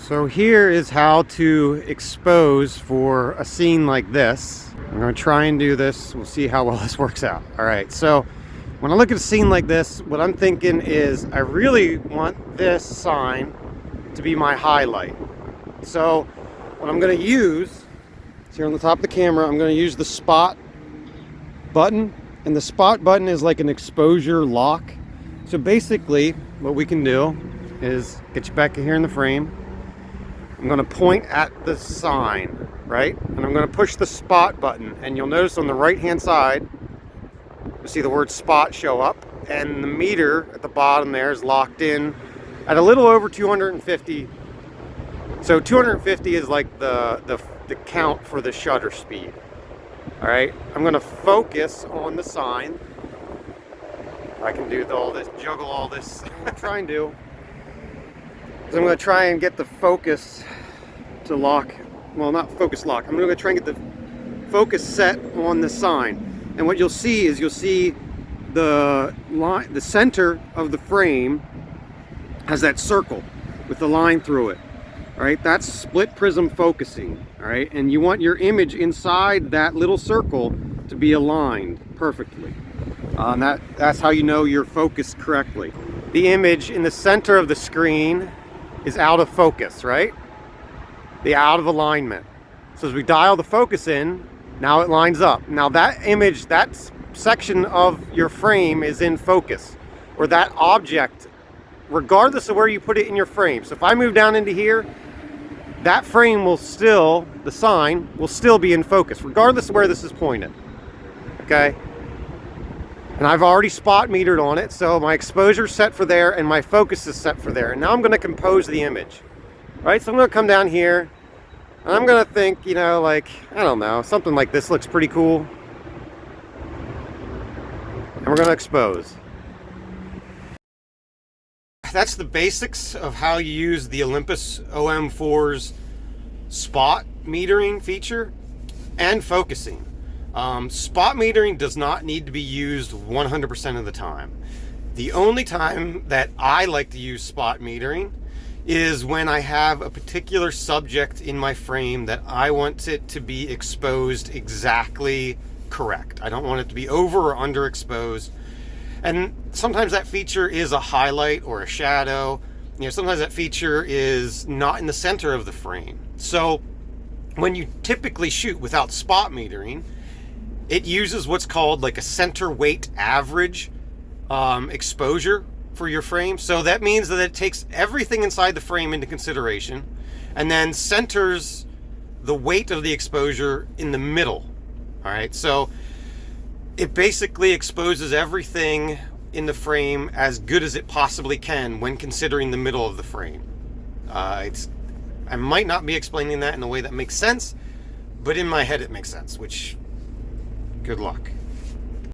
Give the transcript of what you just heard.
So here is how to expose for a scene like this. I'm going to try and do this. We'll see how well this works out. All right, so when I look at a scene like this, what I'm thinking is I really want this sign to be my highlight. So what I'm going to use is here on the top of the camera, I'm going to use the spot button. And the spot button is like an exposure lock. So basically what we can do is get you back here in the frame. I'm going to point at the sign, right? And I'm going to push the spot button. And you'll notice on the right hand side, you'll see the word spot show up. And the meter at the bottom there is locked in at a little over 250. So 250 is like the count for the shutter speed. All right, I'm going to focus on the sign. I can do all this, juggle all this. I'm trying to. I'm going to try and get the focus to lock. Well, not focus lock. I'm going to try and get the focus set on the sign. And what you'll see is the line, the center of the frame has that circle with the line through it. All right, that's split prism focusing. All right, and you want your image inside that little circle to be aligned perfectly. That's how you know you're focused correctly. The image in the center of the screen is out of focus, right? The out of alignment. So as we dial the focus in, now it lines up. Now that image, that section of your frame is in focus, or that object, regardless of where you put it in your frame. So if I move down into here, that frame will still, the sign will still be in focus, regardless of where this is pointed. Okay? And I've already spot metered on it, so my exposure is set for there and my focus is set for there. And now I'm going to compose the image. Right? So I'm going to come down here and I'm going to think, you know, like, I don't know, something like this looks pretty cool. And we're going to expose. That's the basics of how you use the Olympus OM4's spot metering feature and focusing. Spot metering does not need to be used 100% of the time. The only time that I like to use spot metering is when I have a particular subject in my frame that I want it to be exposed exactly correct. I don't want it to be over or underexposed. And sometimes that feature is a highlight or a shadow. You know, sometimes that feature is not in the center of the frame. So when you typically shoot without spot metering, it uses what's called like a center weight average exposure for your frame. So that means that it takes everything inside the frame into consideration and then centers the weight of the exposure in the middle. All right, so it basically exposes everything in the frame as good as it possibly can when considering the middle of the frame. I might not be explaining that in a way that makes sense, but in my head it makes sense, which, good luck.